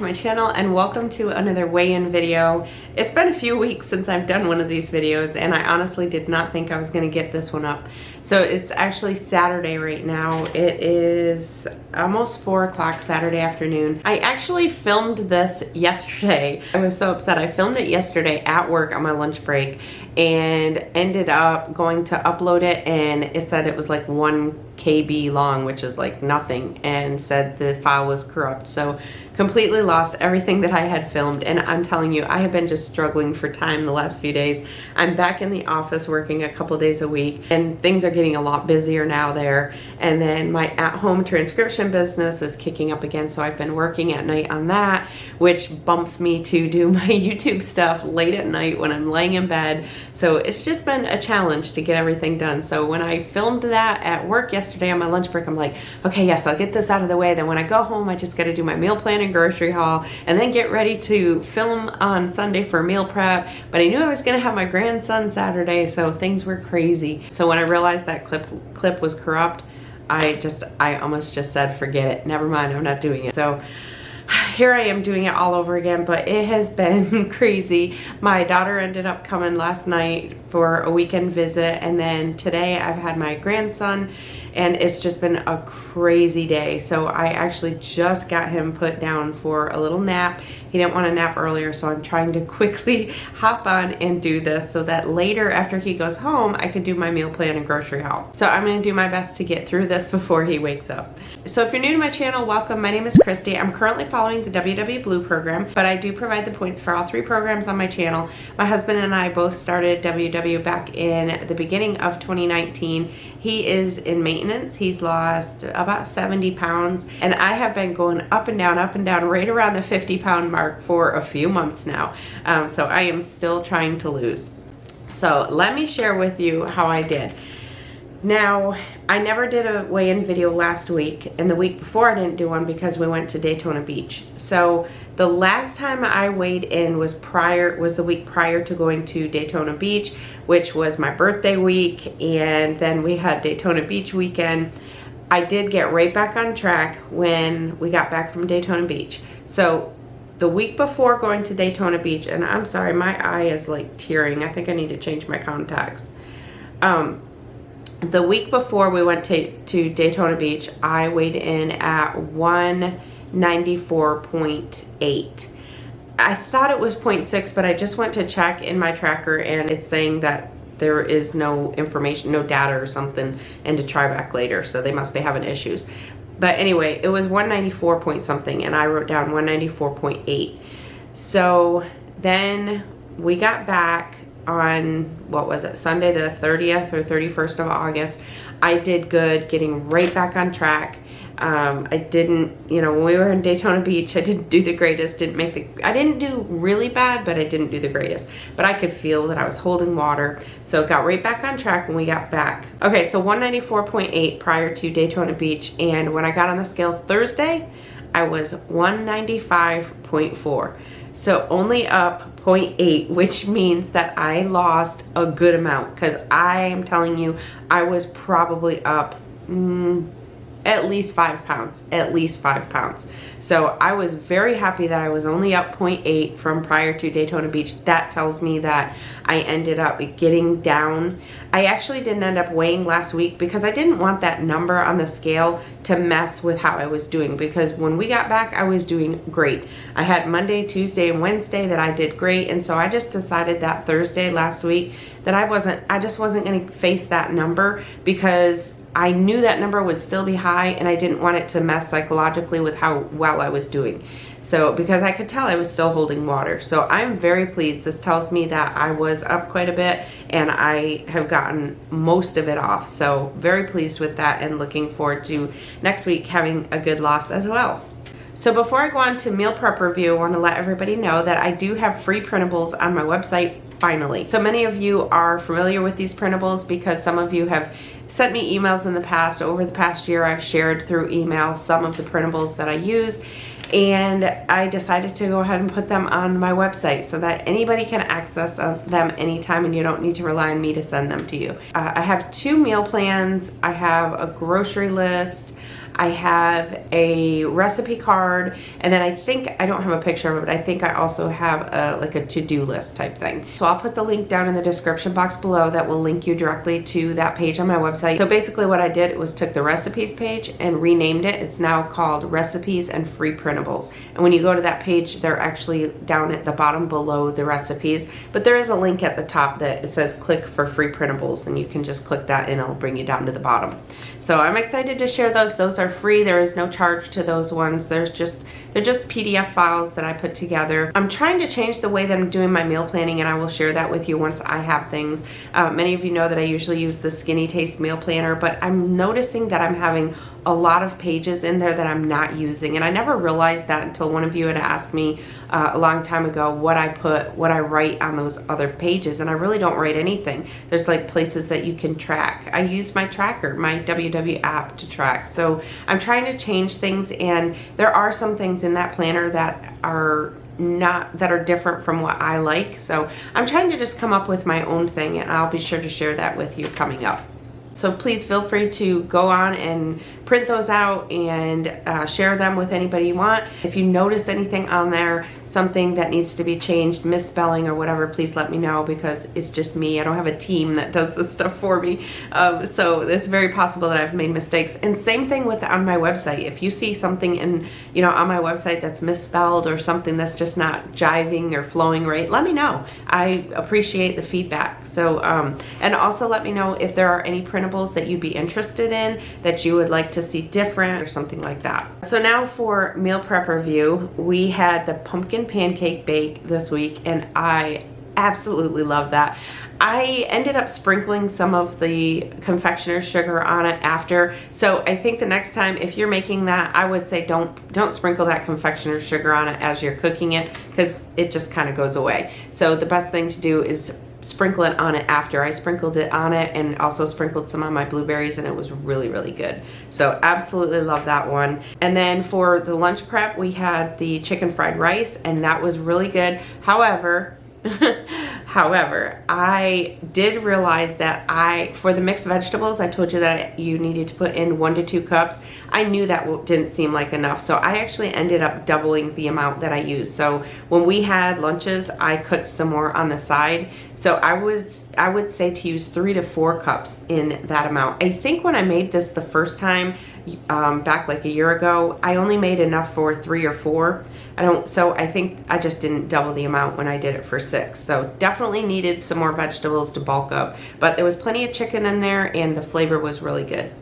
to my channel and welcome to another weigh-in video. It's been a few weeks since I've done one of these videos and I honestly did not think I was going to get this one up. So it's actually Saturday right now. It is almost 4 o'clock Saturday afternoon. I actually filmed this yesterday. I was so upset. I filmed it yesterday at work on my lunch break and ended up going to upload it and it said it was like 1 KB long, which is like nothing, and said the file was corrupt. So completely lost everything that I had filmed, and I'm telling you, I have been just struggling for time the last few days. I'm back in the office working a couple days a week and things are getting a lot busier now there, and then my at-home transcription business is kicking up again, so I've been working at night on that, which bumps me to do my YouTube stuff late at night when I'm laying in bed. So it's just been a challenge to get everything done. So when I filmed that at work yesterday on my lunch break, I'm like, okay, yes, I'll get this out of the way. Then when I go home, I just got to do my meal plan and grocery haul and then get ready to film on Sunday for meal prep. But I knew I was going to have my grandson Saturday, so things were crazy. So when I realized that clip was corrupt, I almost just said, forget it. Never mind, I'm not doing it. So here I am doing it all over again, but it has been crazy. My daughter ended up coming last night for a weekend visit, and then today I've had my grandson, and it's just been a crazy day. So I actually just got him put down for a little nap. He didn't want to nap earlier, so I'm trying to quickly hop on and do this so that later after he goes home, I can do my meal plan and grocery haul. So I'm going to do my best to get through this before he wakes up. So if you're new to my channel, welcome. My name is Kristi. I'm currently following the WW Blue program, but I do provide the points for all 3 programs on my channel. My husband and I both started WW back in the beginning of 2019. He is in maintenance. He's lost about 70 pounds, and I have been going up and down, right around the 50-pound mark for a few months now. So I am still trying to lose. So let me share with you how I did. Now, I never did a weigh-in video last week, and the week before I didn't do one because we went to Daytona Beach. So the last time I weighed in was the week prior to going to Daytona Beach, which was my birthday week, and then we had Daytona Beach weekend. I did get right back on track when we got back from Daytona Beach. So the week before going to Daytona Beach, and I'm sorry, my eye is like tearing. I think I need to change my contacts. The week before we went to Daytona Beach, I weighed in at 194.8. I thought it was 0.6, but I just went to check in my tracker and it's saying that there is no information, no data or something, and to try back later, so they must be having issues. But anyway, it was 194 point something and I wrote down 194.8. So then we got back on, what was it, Sunday the 30th or 31st of August. I did good, getting right back on track. I didn't, when we were in Daytona Beach, I didn't do the greatest, I didn't do really bad, but I didn't do the greatest. But I could feel that I was holding water, so got right back on track when we got back. Okay, so 194.8 prior to Daytona Beach, and when I got on the scale Thursday, I was 195.4. So only up 0.8, which means that I lost a good amount, because I am telling you, I was probably up at least 5 pounds, So I was very happy that I was only up 0.8 from prior to Daytona Beach. That tells me that I ended up getting down. I actually didn't end up weighing last week because I didn't want that number on the scale to mess with how I was doing, because when we got back, I was doing great. I had Monday, Tuesday, and Wednesday that I did great, and so I just decided that Thursday last week that I just wasn't going to face that number, because I knew that number would still be high and I didn't want it to mess psychologically with how well I was doing. So because I could tell I was still holding water. So I'm very pleased. This tells me that I was up quite a bit and I have gotten most of it off. So very pleased with that and looking forward to next week having a good loss as well. So before I go on to meal prep review, I want to let everybody know that I do have free printables on my website finally. So many of you are familiar with these printables because some of you have sent me emails in the past. Over the past year, I've shared through email some of the printables that I use, and I decided to go ahead and put them on my website so that anybody can access them anytime and you don't need to rely on me to send them to you. I have 2 meal plans, I have a grocery list, I have a recipe card, and then I think, I don't have a picture of it, but I think I also have like a to-do list type thing. So I'll put the link down in the description box below that will link you directly to that page on my website. So basically what I did was took the recipes page and renamed it. It's now called Recipes and Free Printables. And when you go to that page, they're actually down at the bottom below the recipes, but there is a link at the top that it says click for free printables, and you can just click that and it'll bring you down to the bottom. So I'm excited to share those. Those are free. There is no charge to those ones. They're just PDF files that I put together. I'm trying to change the way that I'm doing my meal planning, and I will share that with you once I have things. Many of you know that I usually use the Skinny Taste meal planner, but I'm noticing that I'm having a lot of pages in there that I'm not using, and I never realized that until one of you had asked me a long time ago what I write on those other pages, and I really don't write anything. There's like places that you can track. I use my tracker, my WW app, to track. So I'm trying to change things, and there are some things in that planner that are different from what I like. So I'm trying to just come up with my own thing, and I'll be sure to share that with you coming up. So please feel free to go on and print those out and share them with anybody you want. If you notice anything on there, something that needs to be changed, misspelling or whatever, please let me know, because it's just me. I don't have a team that does this stuff for me. So it's very possible that I've made mistakes. And same thing with on my website. If you see something on my website that's misspelled or something that's just not jiving or flowing right, let me know. I appreciate the feedback. So, and also let me know if there are any printables that you'd be interested in, that you would like to see different or something like that. So now for meal prep review, we had the pumpkin pancake bake this week, and I absolutely love that. I ended up sprinkling some of the confectioner's sugar on it after. So I think the next time, if you're making that, I would say don't sprinkle that confectioner's sugar on it as you're cooking it, because it just kind of goes away. So the best thing to do is sprinkle it on it after. I sprinkled it on it and also sprinkled some on my blueberries, and it was really, really good. So absolutely love that one. And then for the lunch prep, we had the chicken fried rice, and that was really good. However, I did realize that for the mixed vegetables, I told you that you needed to put in 1 to 2 cups. I knew that didn't seem like enough, so I actually ended up doubling the amount that I used. So when we had lunches, I cooked some more on the side. So I would say to use 3 to 4 cups in that amount. I think when I made this the first time, back like a year ago, I only made enough for 3 or 4. So I think I just didn't double the amount when I did it for 6. So definitely needed some more vegetables to bulk up, but there was plenty of chicken in there, and the flavor was really good.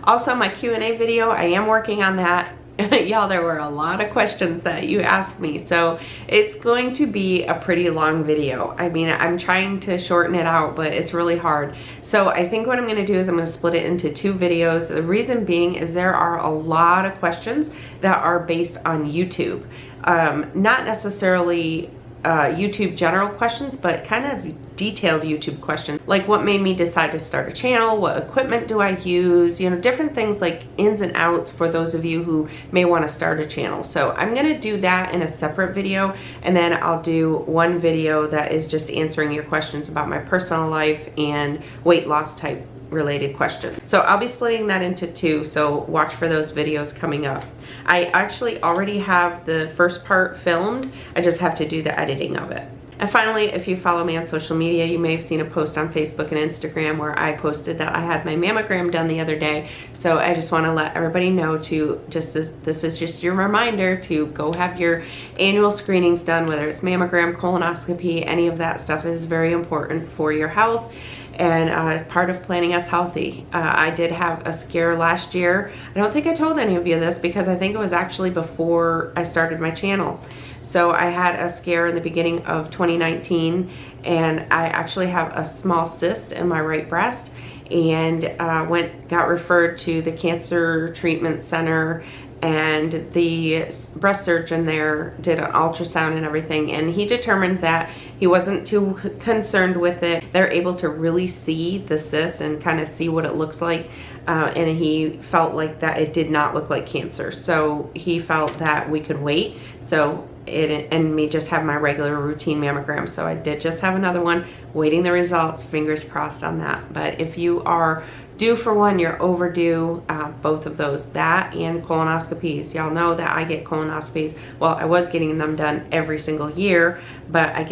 Also, my Q&A video, I am working on that. Y'all, there were a lot of questions that you asked me, so it's going to be a pretty long video. I mean, I'm trying to shorten it out, but it's really hard. So I think what I'm going to do is I'm going to split it into 2 videos. The reason being is there are a lot of questions that are based on YouTube. Not necessarily YouTube general questions, but kind of detailed YouTube questions, like what made me decide to start a channel, what equipment do I use, different things like ins and outs for those of you who may want to start a channel. So I'm going to do that in a separate video, and then I'll do one video that is just answering your questions about my personal life and weight loss type related questions. So I'll be splitting that into 2, so watch for those videos coming up. I actually already have the first part filmed. I just have to do the editing of it. And finally, if you follow me on social media, you may have seen a post on Facebook and Instagram where I posted that I had my mammogram done the other day. So I just want to let everybody know this is just your reminder to go have your annual screenings done, whether it's mammogram, colonoscopy, any of that stuff is very important for your health. And part of Planning Us Healthy. I did have a scare last year. I don't think I told any of you this because I think it was actually before I started my channel. So I had a scare in the beginning of 2019, and I actually have a small cyst in my right breast, and got referred to the cancer treatment center, and the breast surgeon there did an ultrasound and everything, and he determined that he wasn't too concerned with it. They're able to really see the cyst and kind of see what it looks like, and he felt like that it did not look like cancer, so he felt that we could wait. So and me just have my regular routine mammogram. So I did just have another one, waiting the results, fingers crossed on that. But if you are due for one, you're overdue. Both of those, that and colonoscopies. Y'all know that I get colonoscopies. Well, I was getting them done every single year, but I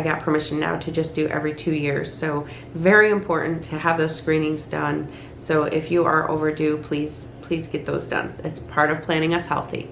got permission now to just do every 2 years. So very important to have those screenings done. So if you are overdue, please get those done. It's part of planning us healthy.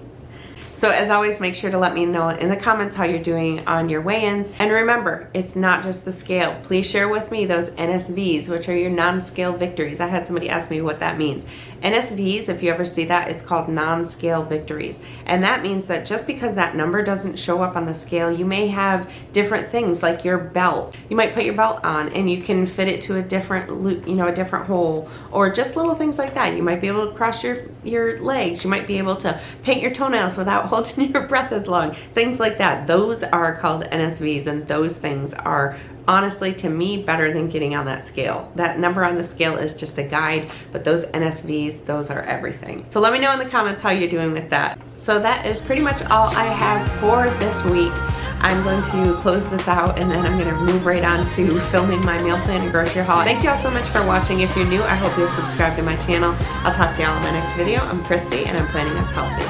So as always, make sure to let me know in the comments how you're doing on your weigh-ins. And remember, it's not just the scale. Please share with me those NSVs, which are your non-scale victories. I had somebody ask me what that means. NSVs, if you ever see that, it's called non-scale victories. And that means that just because that number doesn't show up on the scale, you may have different things like your belt. You might put your belt on and you can fit it to a different loop, a different hole, or just little things like that. You might be able to cross your legs. You might be able to paint your toenails without holding your breath as long. Things like that. Those are called NSVs, and those things are honestly, to me, better than getting on that scale. That number on the scale is just a guide, but those NSVs, those are everything. So let me know in the comments how you're doing with that. So that is pretty much all I have for this week. I'm going to close this out and then I'm going to move right on to filming my meal plan and grocery haul. Thank you all so much for watching. If you're new, I hope you'll subscribe to my channel. I'll talk to y'all in my next video. I'm Kristi and I'm planning us healthy.